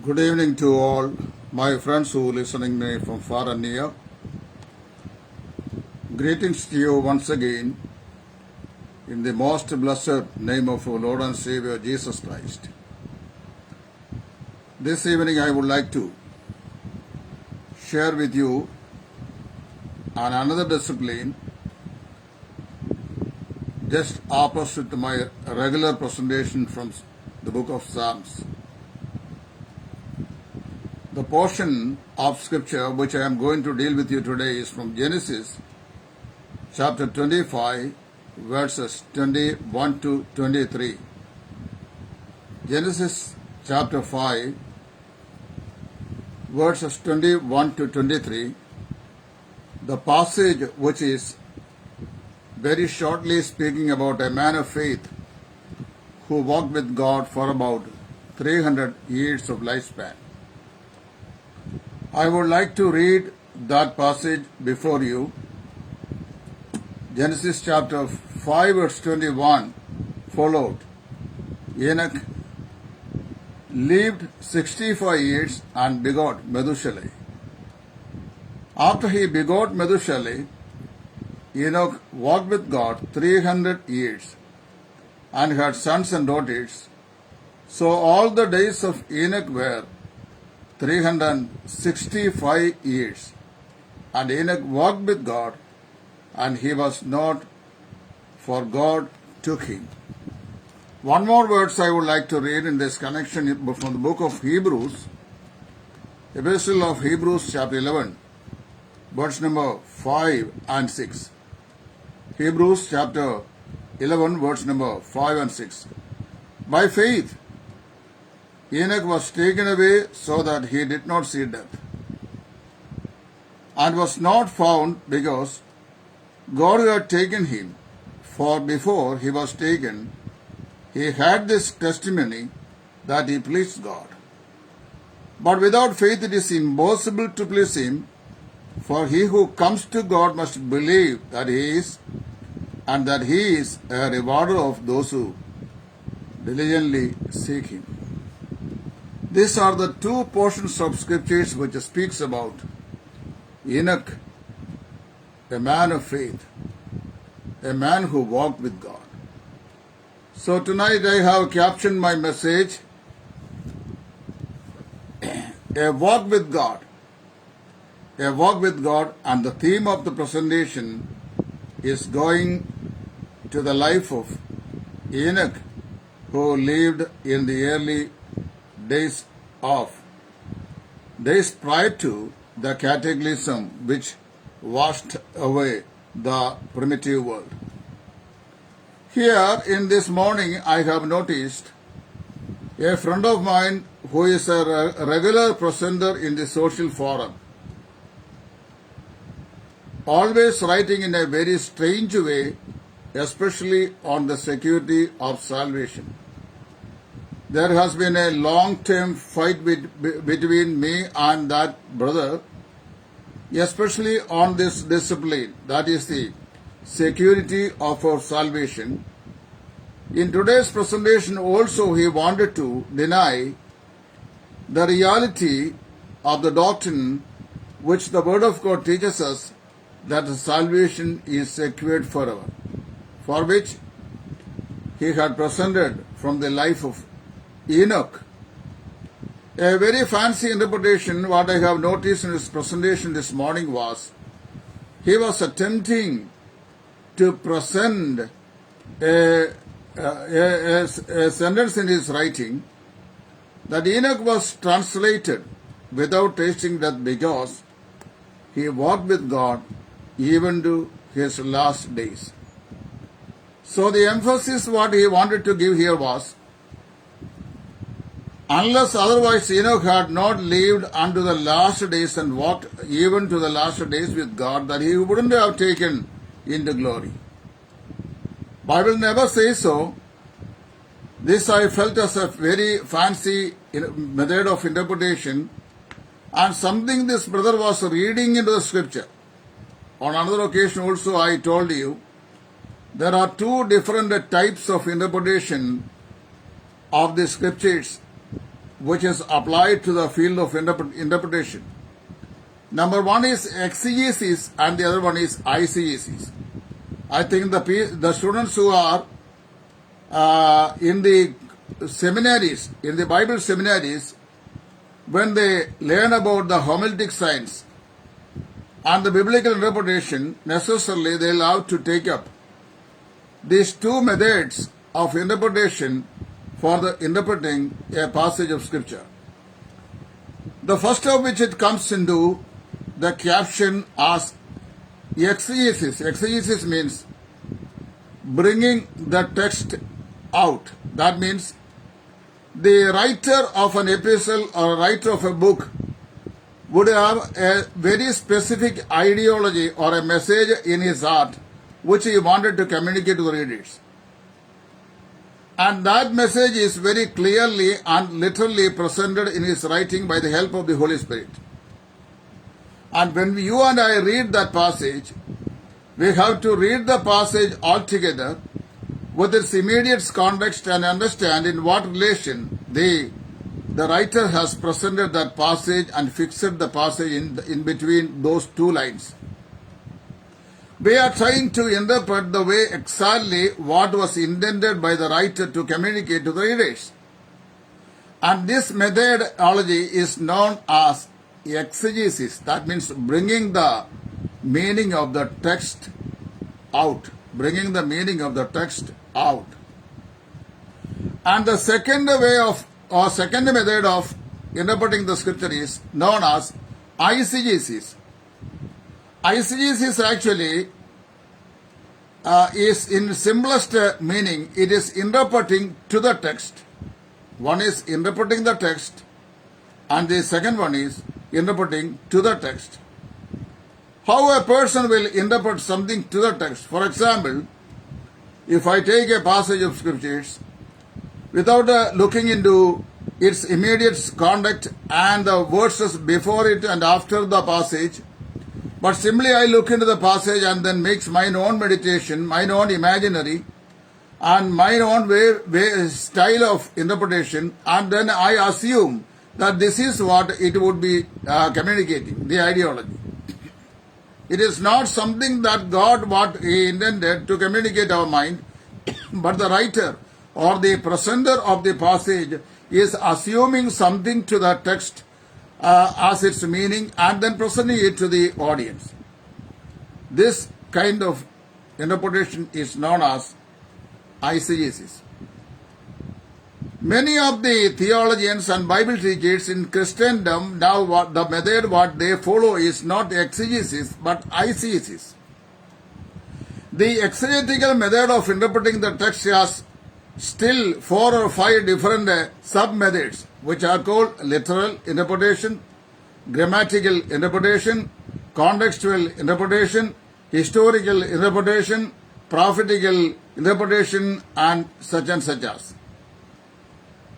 Good evening to all my friends who are listening me from far and near. Greetings to you once again in the most blessed name of our Lord and Savior Jesus Christ. This evening I would like to share with you on another discipline just opposite to my regular presentation from the book of Psalms. The portion of scripture which I am going to deal with you today is from Genesis chapter 25 verses 21 to 23. Genesis chapter 5 verses 21 to 23. The passage which is very shortly speaking about a man of faith who walked with God for about 300 years of lifespan. I would like to read that passage before you. Genesis chapter 5 verse 21 followed. Enoch lived 65 years and begot Methuselah. After he begot Methuselah, Enoch walked with God 300 years and had sons and daughters. So all the days of Enoch were 365 years. And Enoch walked with God, and he was not, for God took him. One more verse I would like to read in this connection from the book of Hebrews, Epistle of Hebrews chapter 11, verse number 5 and 6. Hebrews chapter 11, verse number 5 and 6. By faith, Enoch was taken away so that he did not see death, and was not found because God had taken him. For before he was taken, he had this testimony that he pleased God. But without faith it is impossible to please him, for he who comes to God must believe that he is, and that he is a rewarder of those who diligently seek him. These are the two portions of scriptures which speaks about Enoch, a man of faith, a man who walked with God. So tonight I have captioned my message, a walk with God. A walk with God, and the theme of the presentation is going to the life of Enoch, who lived in the early days prior to the cataclysm which washed away the primitive world. Here in this morning I have noticed a friend of mine who is a regular presenter in the social forum, always writing in a very strange way, especially on the security of salvation. There has been a long-term fight between me and that brother, especially on this discipline, that is the security of our salvation. In today's presentation also he wanted to deny the reality of the doctrine which the Word of God teaches us, that salvation is secured forever, for which he had presented from the life of Enoch. A very fancy interpretation, what I have noticed in his presentation this morning was, he was attempting to present a sentence in his writing that Enoch was translated without tasting death because he walked with God even to his last days. So the emphasis what he wanted to give here was, unless otherwise Enoch had not lived unto the last days and walked even to the last days with God, that he wouldn't have taken into glory. Bible never says so. This I felt as a very fancy method of interpretation, and something this brother was reading into the scripture. On another occasion also I told you, there are two different types of interpretation of the scriptures. which is applied to the field of interpretation. Number one is exegesis and the other one is eisegesis. I think the students who are in the seminaries, in the Bible seminaries, when they learn about the homiletic science and the biblical interpretation, necessarily they'll have to take up these two methods of interpretation for the interpreting a passage of scripture. The first of which it comes into the caption as exegesis. Exegesis means bringing the text out. That means the writer of an epistle or writer of a book would have a very specific ideology or a message in his heart which he wanted to communicate to the readers. And that message is very clearly and literally presented in his writing by the help of the Holy Spirit. And when you and I read that passage, we have to read the passage altogether with its immediate context and understand in what relation the writer has presented that passage and fixed the passage in between those two lines. We are trying to interpret the way exactly what was intended by the writer to communicate to the readers. And this methodology is known as exegesis. That means bringing the meaning of the text out. Bringing the meaning of the text out. And the second method of interpreting the scripture is known as eisegesis. Eisegesis actually is in simplest meaning, it is interpreting to the text. One is interpreting the text and the second one is interpreting to the text. How a person will interpret something to the text. For example, if I take a passage of scriptures without looking into its immediate context and the verses before it and after the passage, but simply I look into the passage and then makes my own meditation, my own imaginary, and my own style of interpretation, and then I assume that this is what it would be communicating, the ideology. It is not something that God what He intended to communicate our mind, but the writer or the presenter of the passage is assuming something to the text as its meaning and then presenting it to the audience. This kind of interpretation is known as eisegesis. Many of the theologians and Bible teachers in Christendom now the method what they follow is not exegesis but eisegesis. The exegetical method of interpreting the text has still 4 or 5 different sub-methods which are called literal interpretation, grammatical interpretation, contextual interpretation, historical interpretation, prophetical interpretation, and such as.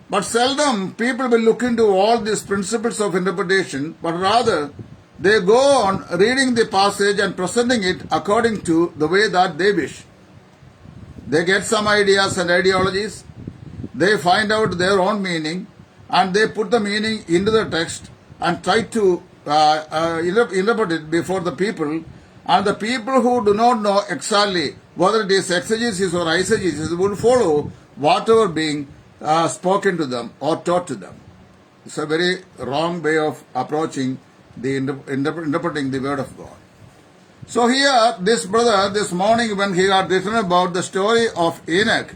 But seldom people will look into all these principles of interpretation, but rather they go on reading the passage and presenting it according to the way that they wish. They get some ideas and ideologies, they find out their own meaning, and they put the meaning into the text and try to interpret it before the people. And the people who do not know exactly whether it is exegesis or eisegesis will follow whatever being spoken to them or taught to them. It's a very wrong way of approaching the interpreting the word of God. So here, this brother, this morning when he had written about the story of Enoch,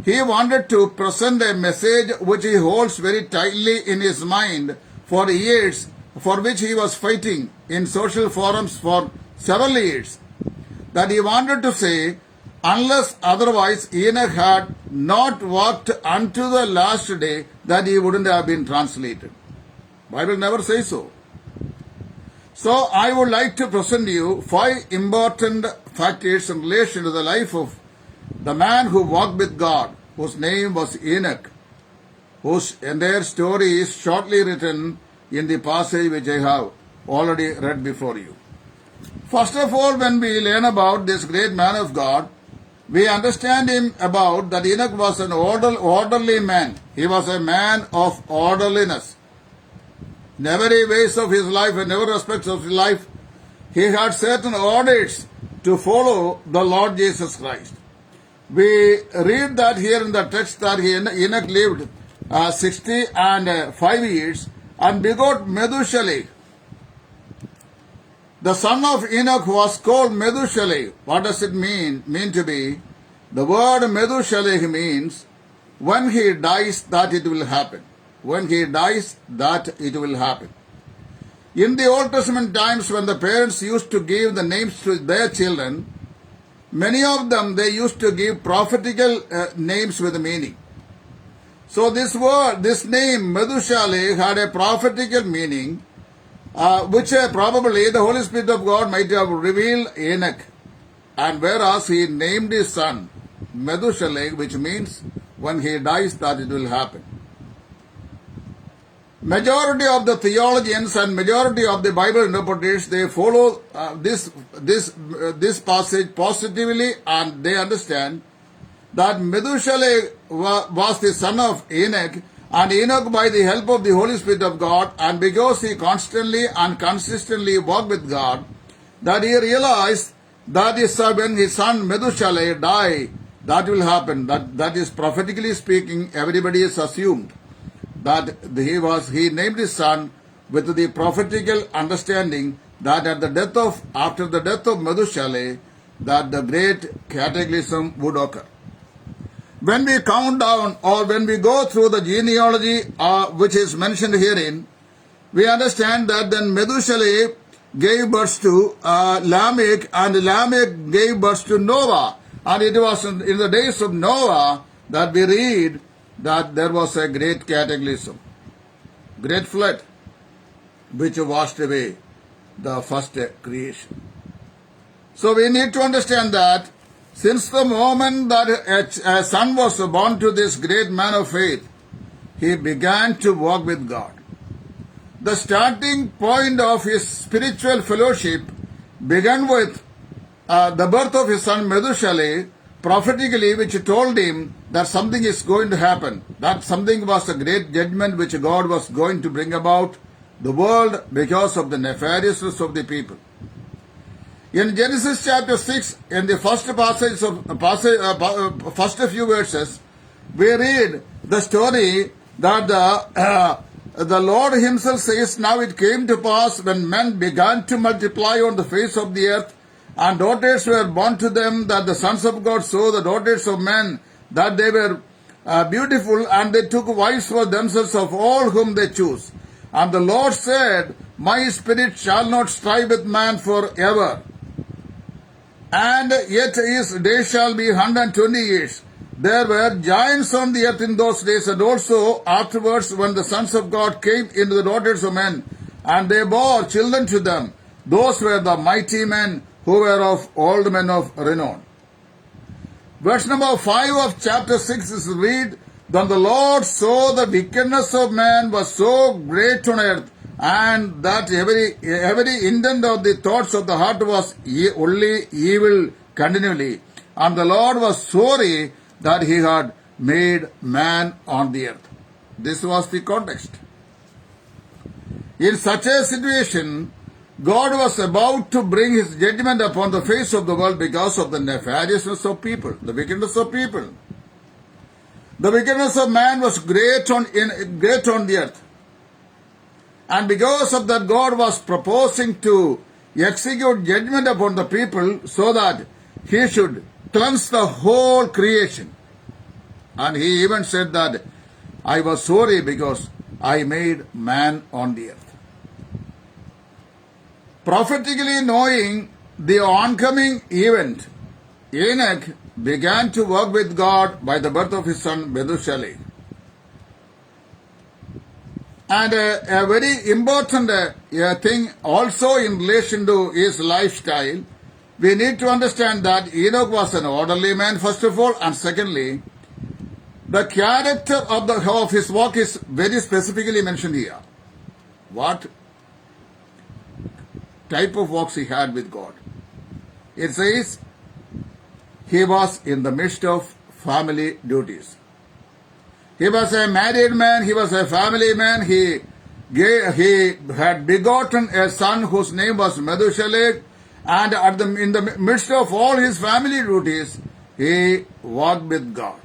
he wanted to present a message which he holds very tightly in his mind for years, for which he was fighting in social forums for several years. That he wanted to say, unless otherwise Enoch had not walked unto the last day, that he wouldn't have been translated. Bible never says so. So I would like to present you 5 important factors in relation to the life of the man who walked with God, whose name was Enoch, whose entire story is shortly written in the passage which I have already read before you. First of all, when we learn about this great man of God, we understand him about that Enoch was an orderly man. He was a man of orderliness. In every ways of his life, in every aspects of his life, he had certain orders to follow the Lord Jesus Christ. We read that here in the text that Enoch lived 65 years and begot Methuselah. The son of Enoch was called Methuselah. What does it mean to be? The word Methuselah means when he dies that it will happen. When he dies that it will happen. In the Old Testament times when the parents used to give the names to their children, many of them they used to give prophetical names with meaning. So this name Methuselah had a prophetical meaning, which probably the Holy Spirit of God might have revealed Enoch. And whereas he named his son Methuselah, which means when he dies that it will happen. Majority of the theologians and majority of the Bible interpreters, they follow this passage positively, and they understand that Methuselah was the son of Enoch, and Enoch, by the help of the Holy Spirit of God, and because he constantly and consistently walked with God, that he realized that when his son Methuselah died, that will happen. That is prophetically speaking, everybody is assumed that he named his son with the prophetical understanding that after the death of Methuselah, that the great cataclysm would occur. When we count down or when we go through the genealogy which is mentioned herein, we understand that then Methuselah gave birth to Lamech, and Lamech gave birth to Noah. And it was in the days of Noah that we read that there was a great cataclysm, great flood, which washed away the first creation. So we need to understand that since the moment that a son was born to this great man of faith, he began to walk with God. The starting point of his spiritual fellowship began with the birth of his son Methuselah, prophetically, which told him that something is going to happen, that something was a great judgment which God was going to bring about the world because of the nefariousness of the people. In Genesis chapter 6, in the first first few verses, we read the story that the Lord himself says, "Now it came to pass when men began to multiply on the face of the earth, and daughters were born to them, that the sons of God saw the daughters of men, that they were beautiful, and they took wives for themselves of all whom they chose. And the Lord said, My spirit shall not strive with man forever. And yet his days shall be 120 years. There were giants on the earth in those days, and also afterwards when the sons of God came into the daughters of men, and they bore children to them. Those were the mighty men who were of old men of renown." Verse number 5 of chapter 6 is read, "Then the Lord saw the wickedness of man was so great on earth, and that every intent of the thoughts of the heart was only evil continually. And the Lord was sorry that he had made man on the earth." This was the context. In such a situation, God was about to bring his judgment upon the face of the world because of the nefariousness of people, the wickedness of people. The wickedness of man was great on the earth. And because of that, God was proposing to execute judgment upon the people so that he should cleanse the whole creation. And he even said that, "I was sorry because I made man on the earth." Prophetically knowing the oncoming event, Enoch began to work with God by the birth of his son Methuselah. And a very important thing also in relation to his lifestyle, we need to understand that Enoch was an orderly man, first of all, and secondly, the character of his walk is very specifically mentioned here. What type of walks he had with God. It says, he was in the midst of family duties. He was a married man, he was a family man, he had begotten a son whose name was Methuselah, and in the midst of all his family duties, he walked with God.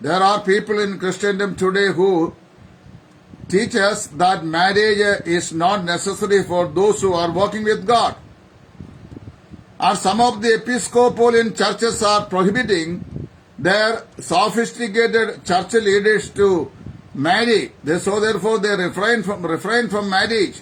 There are people in Christendom today who teach us that marriage is not necessary for those who are walking with God. And some of the Episcopal in churches are prohibiting their sophisticated church leaders to marry. So therefore they refrain from marriage.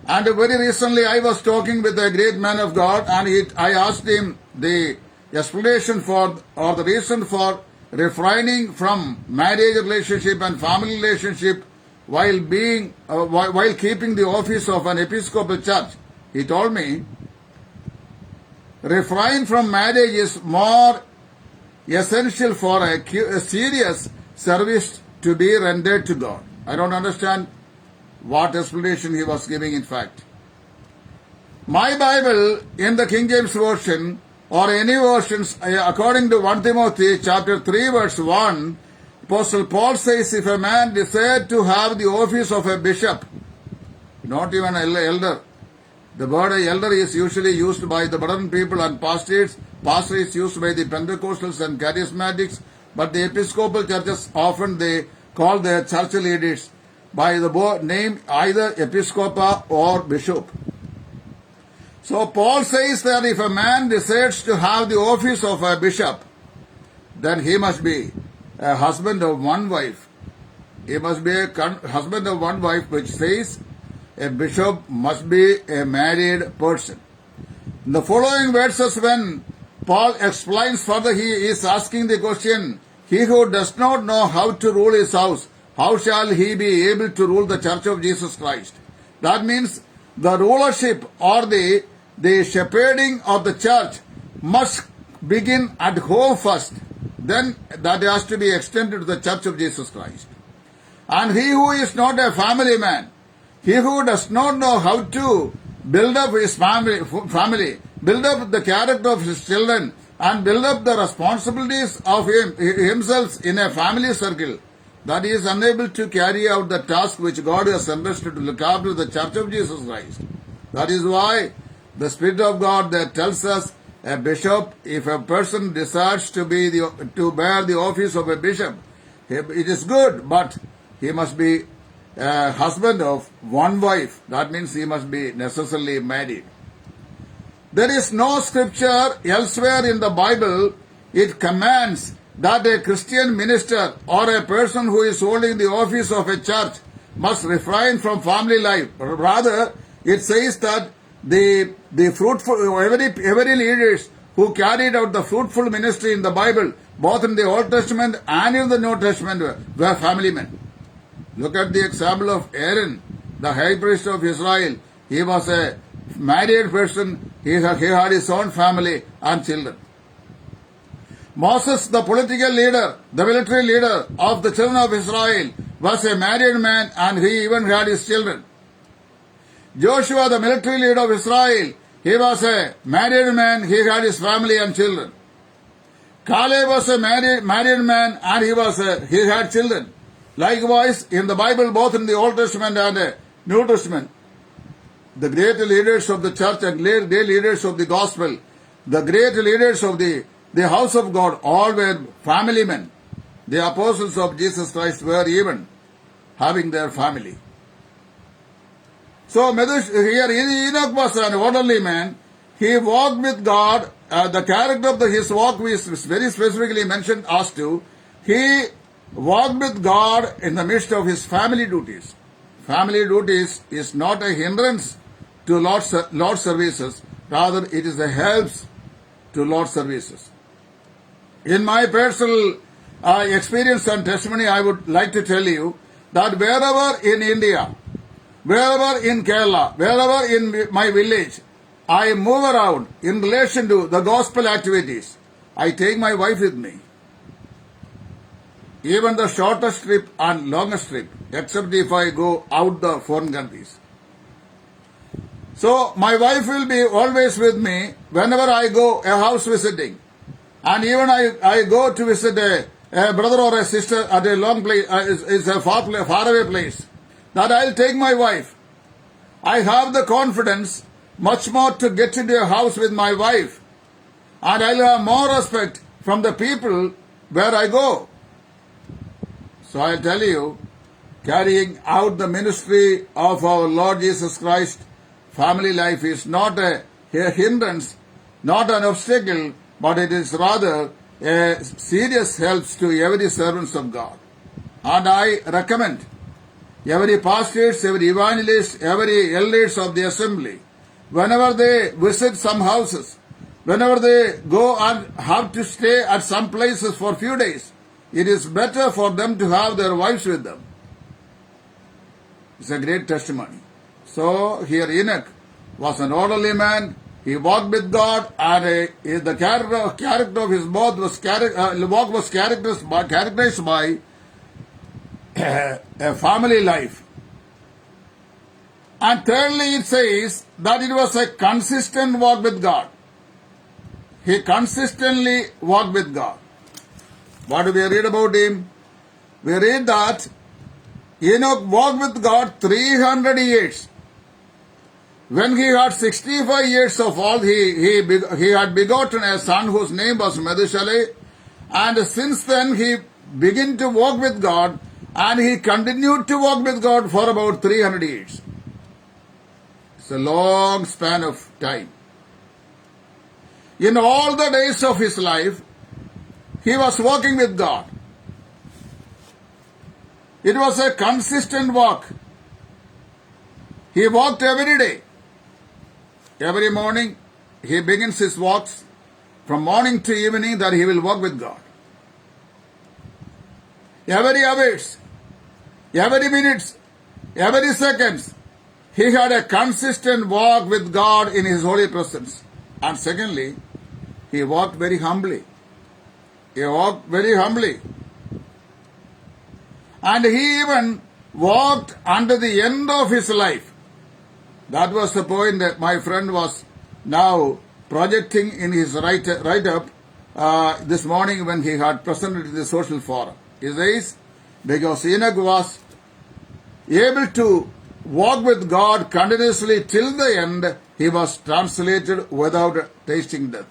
And very recently I was talking with a great man of God, and I asked him the explanation for or the reason for refraining from marriage relationship and family relationship while keeping the office of an Episcopal church. He told me, refrain from marriage is more essential for a serious service to be rendered to God. I don't understand what explanation he was giving in fact. My Bible in the King James Version or any versions, according to 1 Timothy chapter 3 verse 1, Apostle Paul says, if a man desired to have the office of a bishop, not even an elder, the word elder is usually used by the modern people and pastors. Pastor is used by the Pentecostals and Charismatics, but the Episcopal churches often they call their church leaders by the name either Episcopa or Bishop. So Paul says that if a man decides to have the office of a bishop, then he must be a husband of one wife. He must be a husband of one wife, which says a bishop must be a married person. In the following verses, when Paul explains further, he is asking the question, he who does not know how to rule his house, how shall he be able to rule the church of Jesus Christ? That means the rulership or the shepherding of the church must begin at home first. Then that has to be extended to the church of Jesus Christ. And he who is not a family man, he who does not know how to build up his family, build up the character of his children, and build up the responsibilities of himself in a family circle, that he is unable to carry out the task which God has entrusted to look after the church of Jesus Christ. That is why the Spirit of God that tells us a bishop, if a person decides to bear the office of a bishop, it is good, but he must be a husband of one wife. That means he must be necessarily married. There is no scripture elsewhere in the Bible it commands that a Christian minister or a person who is holding the office of a church must refrain from family life. Rather, it says that the fruitful, every leaders who carried out the fruitful ministry in the Bible, both in the Old Testament and in the New Testament, were family men. Look at the example of Aaron, the high priest of Israel. He was a married person. He had his own family and children. Moses, the political leader, the military leader of the children of Israel, was a married man, and he even had his children. Joshua, the military leader of Israel, he was a married man, he had his family and children. Caleb was a married man, and he had children. Likewise, in the Bible, both in the Old Testament and New Testament, the great leaders of the church and great leaders of the gospel, the great leaders of the house of God, all were family men. The apostles of Jesus Christ were even having their family. So here Enoch was an orderly man. He walked with God. The character of his walk is very specifically mentioned as to he walked with God in the midst of his family duties. Family duties is not a hindrance to Lord's services. Rather, it is a help to Lord's services. In my personal experience and testimony, I would like to tell you that wherever in India, wherever in Kerala, wherever in my village, I move around in relation to the gospel activities, I take my wife with me. Even the shortest trip and longest trip, except if I go out the foreign countries. So my wife will be always with me whenever I go a house visiting. And even I go to visit a brother or a sister at a long place, it's a far away place, that I'll take my wife. I have the confidence much more to get into a house with my wife. And I'll have more respect from the people where I go. So I tell you, carrying out the ministry of our Lord Jesus Christ, family life is not a hindrance, not an obstacle, but it is rather a serious help to every servants of God. And I recommend every pastors, every evangelist, every elders of the assembly, whenever they visit some houses, whenever they go and have to stay at some places for few days, it is better for them to have their wives with them. It's a great testimony. So here Enoch was an orderly man. He walked with God, and the character of his walk was characterized by a family life. And thirdly, it says that it was a consistent walk with God. He consistently walked with God. What do we read about him? We read that Enoch walked with God 300 years. When he had 65 years of old, he had begotten a son whose name was Methuselah. And since then he began to walk with God, and he continued to walk with God for about 300 years. It's a long span of time. In all the days of his life, he was walking with God. It was a consistent walk. He walked every day. Every morning, he begins his walks from morning to evening, that he will walk with God. Every hours, every minutes, every seconds, he had a consistent walk with God in his holy presence. And secondly, he walked very humbly. He walked very humbly. And he even walked unto the end of his life. That was the point that my friend was now projecting in his write-up this morning when he had presented the social forum. He says, because Enoch was able to walk with God continuously till the end, he was translated without tasting death.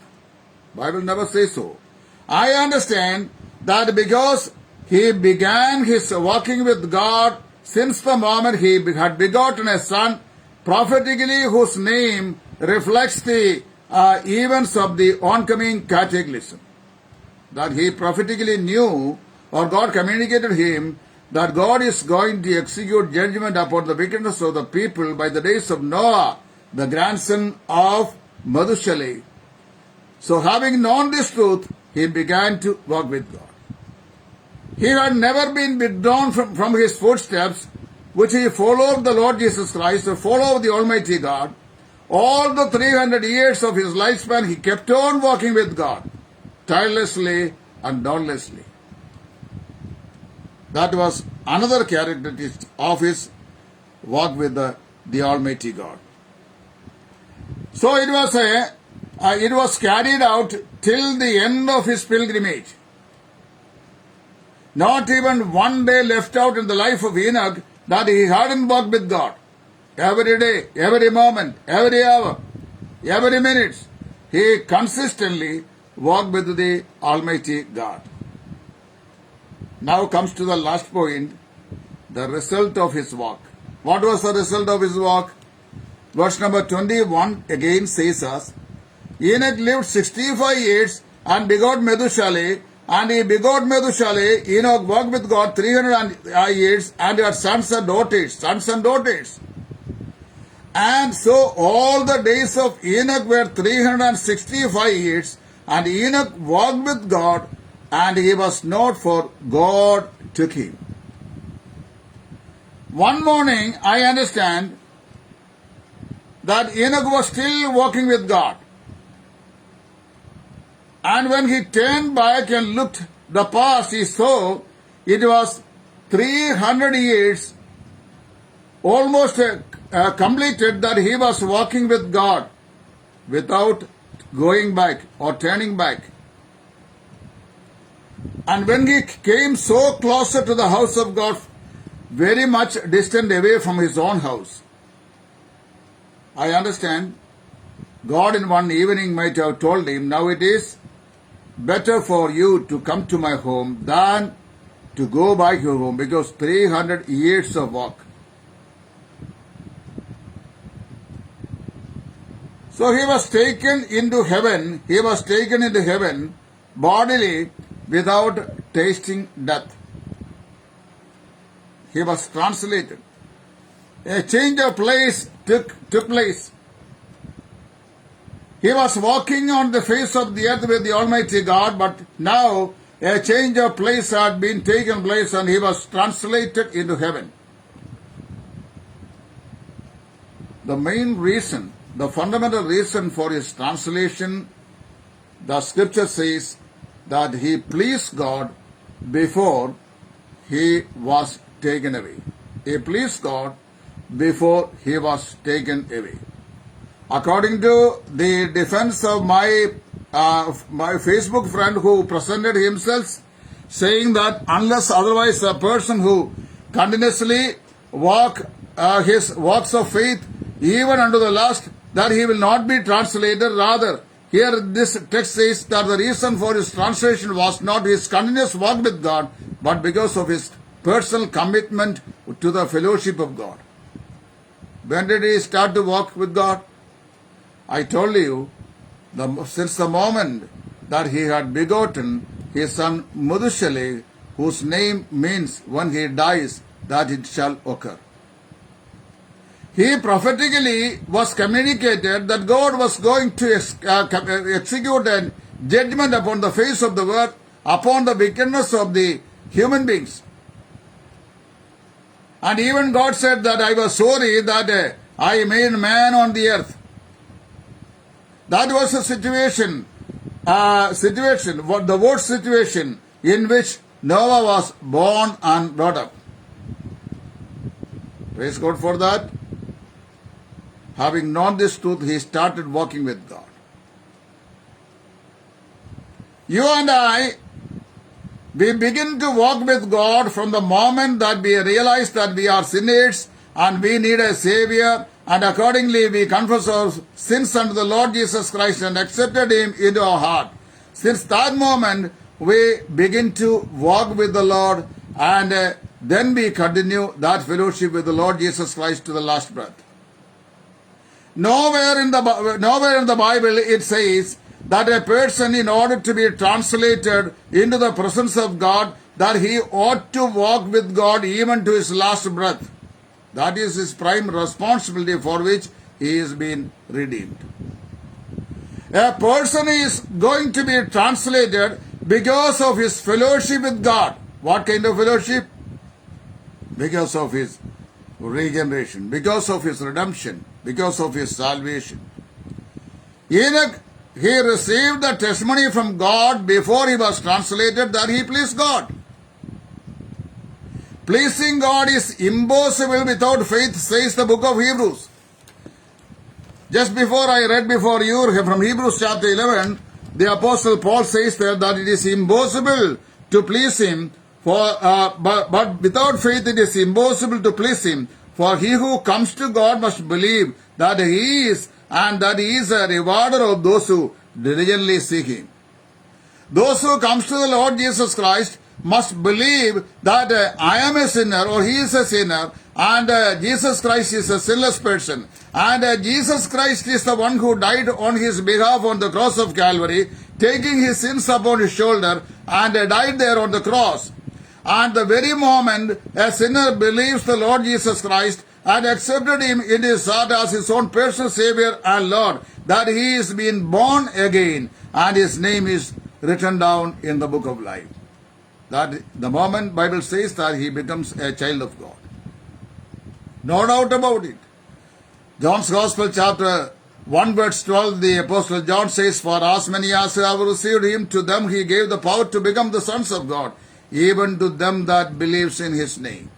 Bible never says so. I understand that because he began his walking with God since the moment he had begotten a son, prophetically whose name reflects the events of the oncoming cataclysm. That he prophetically knew, or God communicated him, that God is going to execute judgment upon the wickedness of the people by the days of Noah, the grandson of Methuselah. So having known this truth, he began to walk with God. He had never been withdrawn from his footsteps, which he followed the Lord Jesus Christ, or followed the Almighty God. All the 300 years of his lifespan, he kept on walking with God, tirelessly and dauntlessly. That was another characteristic of his walk with the Almighty God. So it was carried out till the end of his pilgrimage. Not even one day left out in the life of Enoch that he hadn't walked with God. Every day, every moment, every hour, every minute, he consistently walked with the Almighty God. Now comes to the last point, the result of his walk. What was the result of his walk? Verse number 21 again says us, Enoch lived 65 years and begot Methuselah, and he begot Methuselah. Enoch walked with God 300 years and had sons and daughters. And so all the days of Enoch were 365 years, and Enoch walked with God, and he was not, for God took him. One morning, I understand that Enoch was still walking with God. And when he turned back and looked the past, he saw it was 300 years, almost completed that he was walking with God without going back or turning back. And when he came so closer to the house of God, very much distant away from his own house, I understand God in one evening might have told him, now it is better for you to come to my home than to go back your home, because 300 years of walk. So he was taken into heaven. He was taken into heaven bodily without tasting death. He was translated. A change of place took place. He was walking on the face of the earth with the Almighty God, but now a change of place had been taken place and he was translated into heaven. The main reason, the fundamental reason for his translation, the scripture says that he pleased God before he was taken away. He pleased God before he was taken away. According to the defense of my Facebook friend who presented himself, saying that unless otherwise a person who continuously his walks of faith even unto the last, that he will not be translated. Rather, here this text says that the reason for his translation was not his continuous walk with God, but because of his personal commitment to the fellowship of God. When did he start to walk with God? I told you, since the moment that he had begotten his son Mudhushale, whose name means when he dies, that it shall occur. He prophetically was communicated that God was going to execute a judgment upon the face of the earth, upon the wickedness of the human beings. And even God said that I was sorry that I made man on the earth. That was a situation, the worst situation in which Noah was born and brought up. Praise God for that. Having known this truth, he started walking with God. You and I, we begin to walk with God from the moment that we realize that we are sinners and we need a Savior, and accordingly we confess our sins unto the Lord Jesus Christ and accepted Him into our heart. Since that moment, we begin to walk with the Lord, and then we continue that fellowship with the Lord Jesus Christ to the last breath. Nowhere in the Bible it says that a person, in order to be translated into the presence of God, that he ought to walk with God even to his last breath. That is his prime responsibility for which he is being redeemed. A person is going to be translated because of his fellowship with God. What kind of fellowship? Because of his regeneration, because of his redemption, because of his salvation. Enoch, he received the testimony from God before he was translated that he pleased God. Pleasing God is impossible without faith, says the book of Hebrews. Just before I read before you from Hebrews chapter 11, the Apostle Paul says there that it is impossible to please him, but without faith it is impossible to please him. For he who comes to God must believe that he is, and that he is a rewarder of those who diligently seek him. Those who comes to the Lord Jesus Christ must believe that I am a sinner, or he is a sinner, and Jesus Christ is a sinless person. And Jesus Christ is the one who died on his behalf on the cross of Calvary, taking his sins upon his shoulder, and died there on the cross. And the very moment a sinner believes the Lord Jesus Christ and accepted him in his heart as his own personal Savior and Lord, that he is being born again, and his name is written down in the book of life. That the moment Bible says that he becomes a child of God. No doubt about it. John's Gospel chapter 1 verse 12, the Apostle John says, for as many as have received him, to them he gave the power to become the sons of God, even to them that believes in his name.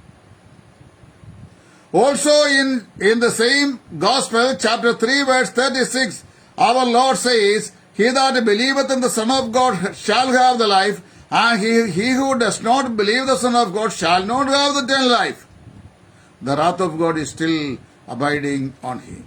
Also in the same Gospel, chapter 3, verse 36, our Lord says, He that believeth in the Son of God shall have the life, and he who does not believe the Son of God shall not have the eternal life. The wrath of God is still abiding on him.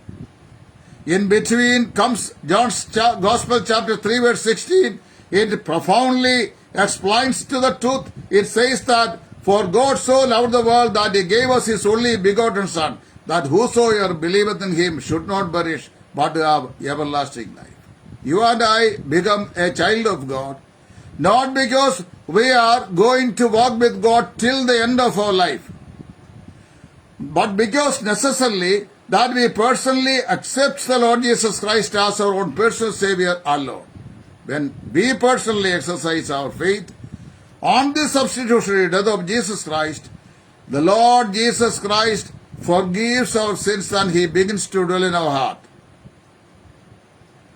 In between comes John's Gospel, chapter 3, verse 16. It profoundly explains to the truth. It says that, For God so loved the world that He gave us His only begotten Son, that whosoever believeth in Him should not perish, but have everlasting life. You and I become a child of God, not because we are going to walk with God till the end of our life, but because necessarily that we personally accept the Lord Jesus Christ as our own personal Savior and Lord. When we personally exercise our faith on the substitutionary death of Jesus Christ, the Lord Jesus Christ forgives our sins and He begins to dwell in our heart.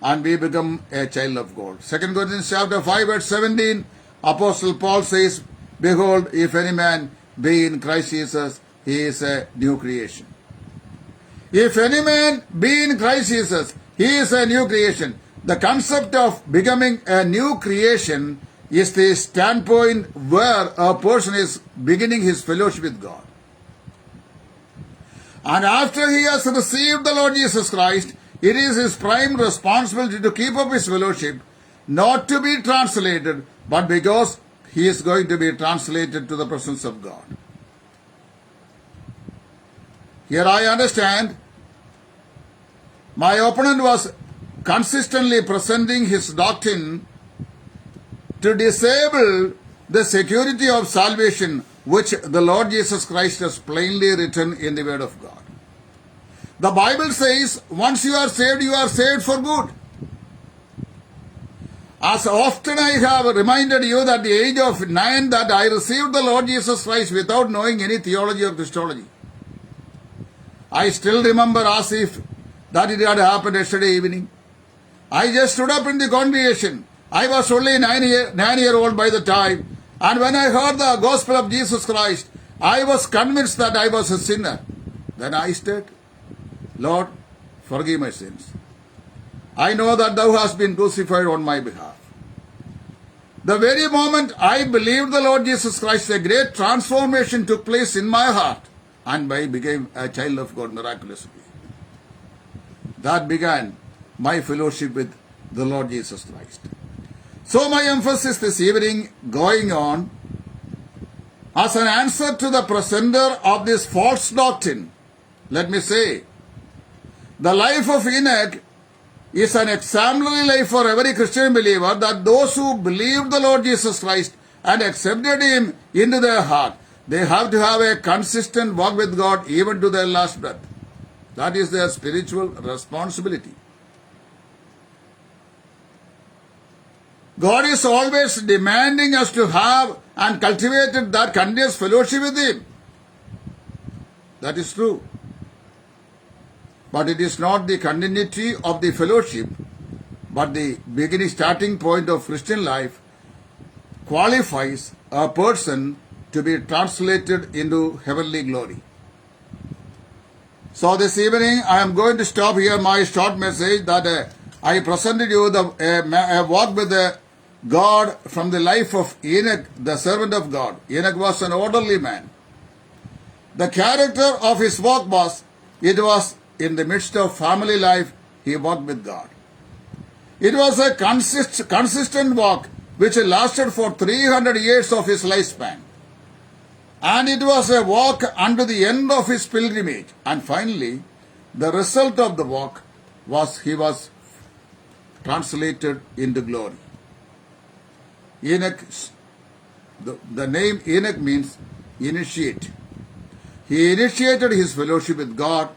And we become a child of God. 2 Corinthians chapter 5, verse 17, Apostle Paul says, Behold, if any man be in Christ Jesus, he is a new creation. If any man be in Christ Jesus, he is a new creation. The concept of becoming a new creation is the standpoint where a person is beginning his fellowship with God. And after he has received the Lord Jesus Christ, it is his prime responsibility to keep up his fellowship, not to be translated, but because he is going to be translated to the presence of God. Here I understand my opponent was consistently presenting his doctrine to disable the security of salvation which the Lord Jesus Christ has plainly written in the Word of God. The Bible says, once you are saved for good. As often I have reminded you that at the age of 9 that I received the Lord Jesus Christ without knowing any theology or Christology. I still remember as if that it had happened yesterday evening. I just stood up in the congregation. I was only 9-year-old by the time. And when I heard the gospel of Jesus Christ, I was convinced that I was a sinner. Then I said, Lord, forgive my sins. I know that thou hast been crucified on my behalf. The very moment I believed the Lord Jesus Christ, a great transformation took place in my heart, and I became a child of God miraculously. That began my fellowship with the Lord Jesus Christ. So my emphasis this evening going on as an answer to the presenter of this false doctrine. Let me say, the life of Enoch is an exemplary life for every Christian believer, that those who believe the Lord Jesus Christ and accepted Him into their heart, they have to have a consistent walk with God even to their last breath. That is their spiritual responsibility. God is always demanding us to have and cultivate that continuous fellowship with Him. That is true. But it is not the continuity of the fellowship, but the beginning starting point of Christian life qualifies a person to be translated into heavenly glory. So this evening I am going to stop here my short message that I presented you a walk with God from the life of Enoch, the servant of God. Enoch was an orderly man. The character of his walk was in the midst of family life, he walked with God. It was a consistent walk which lasted for 300 years of his lifespan. And it was a walk unto the end of his pilgrimage. And finally, the result of the walk was he was translated into glory. Enoch, the name Enoch means initiate. He initiated his fellowship with God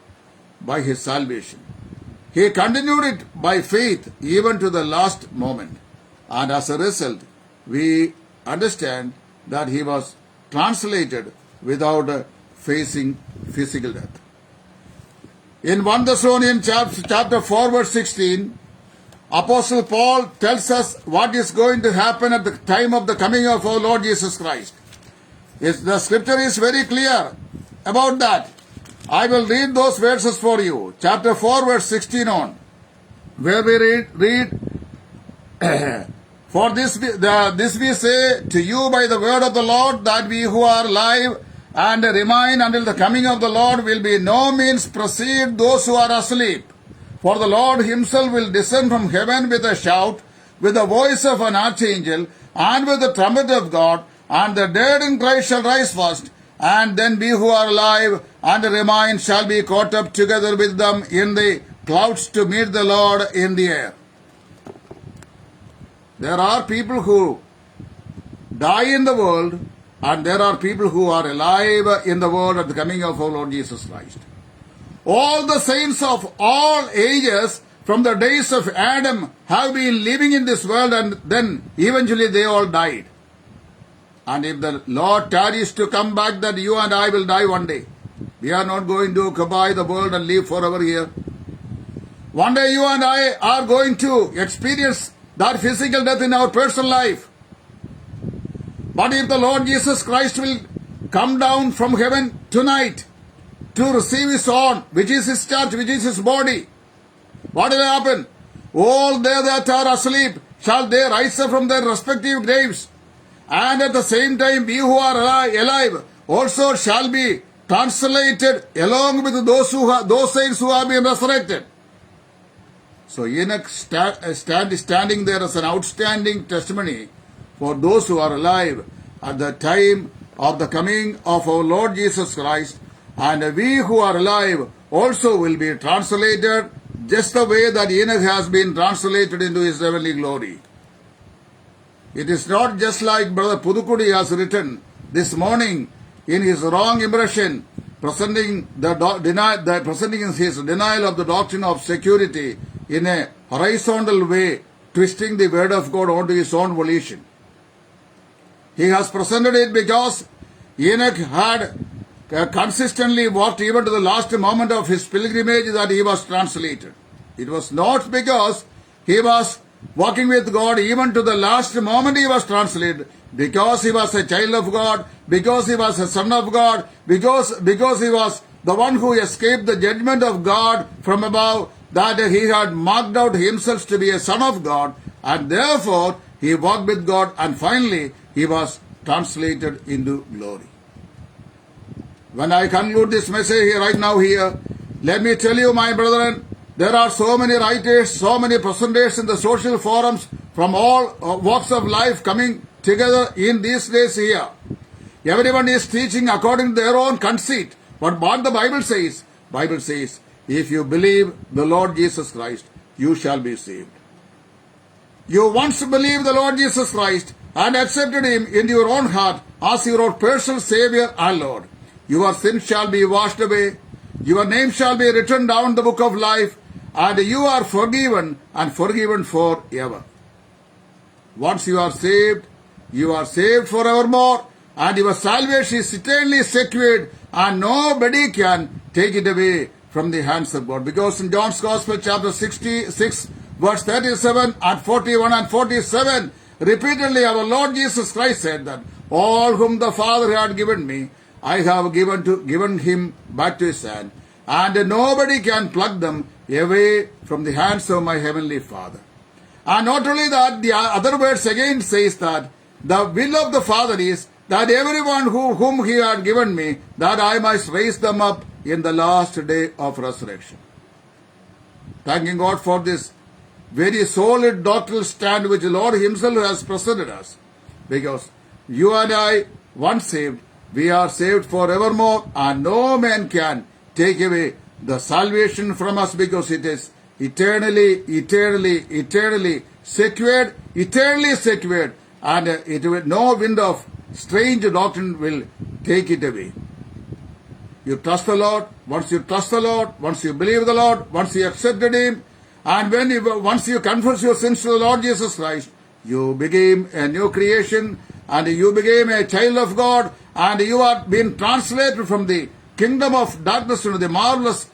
by his salvation. He continued it by faith even to the last moment. And as a result, we understand that he was translated without facing physical death. In 1 Thessalonians chapter 4 verse 16, Apostle Paul tells us what is going to happen at the time of the coming of our Lord Jesus Christ. The scripture is very clear about that. I will read those verses for you. Chapter 4, verse 16 on, where we read For this we say to you by the word of the Lord, that we who are alive and remain until the coming of the Lord will be no means precede those who are asleep. For the Lord himself will descend from heaven with a shout, with the voice of an archangel, and with the trumpet of God, and the dead in Christ shall rise first, and then we who are alive and remain shall be caught up together with them in the clouds to meet the Lord in the air. There are people who die in the world, and there are people who are alive in the world at the coming of our Lord Jesus Christ. All the saints of all ages from the days of Adam have been living in this world, and then eventually they all died. And if the Lord tarries to come back, that you and I will die one day. We are not going to occupy the world and live forever here. One day you and I are going to experience that physical death in our personal life. But if the Lord Jesus Christ will come down from heaven tonight to receive his own, which is his church, which is his body, what will happen? All they that are asleep, shall they rise up from their respective graves, and at the same time we who are alive also shall be translated along with those saints who have been resurrected. So Enoch standing there as an outstanding testimony for those who are alive at the time of the coming of our Lord Jesus Christ, and we who are alive also will be translated just the way that Enoch has been translated into his heavenly glory. It is not just like Brother Pudukudi has written this morning in his wrong impression, presenting his denial of the doctrine of security in a horizontal way, twisting the word of God onto his own volition. He has presented it because Enoch had consistently walked even to the last moment of his pilgrimage that he was translated. It was not because he was walking with God even to the last moment he was translated, because he was a child of God, because he was a son of God, because he was the one who escaped the judgment of God from above, that he had marked out himself to be a son of God, and therefore he walked with God, and finally he was translated into glory. When I conclude this message here right now here, let me tell you, my brethren, there are so many writers, so many presenters in the social forums from all walks of life coming together in these days here. Everyone is teaching according to their own conceit. But what the Bible says, if you believe the Lord Jesus Christ, you shall be saved. You once believed the Lord Jesus Christ and accepted him into your own heart as your personal Savior and Lord. Your sins shall be washed away. Your name shall be written down in the book of life, and you are forgiven and forgiven forever. Once you are saved forevermore, and your salvation is eternally secured, and nobody can take it away from the hands of God. Because in John's Gospel, chapter 66, verse 37 and 41 and 47, repeatedly our Lord Jesus Christ said that all whom the Father had given me, I have given him back to his hand, and nobody can pluck them away from the hands of my heavenly Father. And not only that, the other verse again says that the will of the Father is that everyone whom he had given me, that I might raise them up in the last day of resurrection. Thanking God for this very solid doctrinal stand which the Lord himself has presented us. Because you and I, once saved, we are saved forevermore, and no man can take away the salvation from us, because it is eternally secured, and it will, no wind of strange doctrine will take it away. You trust the Lord. Once you trust the Lord, once you believe the Lord, once you accepted him, and once you confess your sins to the Lord Jesus Christ, you became a new creation, and you became a child of God, and you are being translated from the kingdom of darkness into the marvelous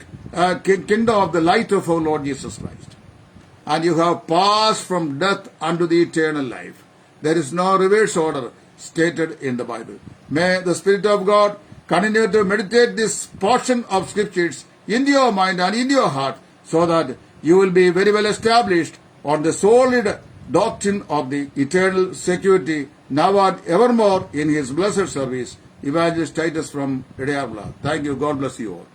kingdom of the light of our Lord Jesus Christ. And you have passed from death unto the eternal life. There is no reverse order stated in the Bible. May the Spirit of God Continue to meditate this portion of scriptures in your mind and in your heart so that you will be very well established on the solid doctrine of the eternal security now and evermore in his blessed service. Evangelist Titus from Idiabla. Thank you. God bless you all.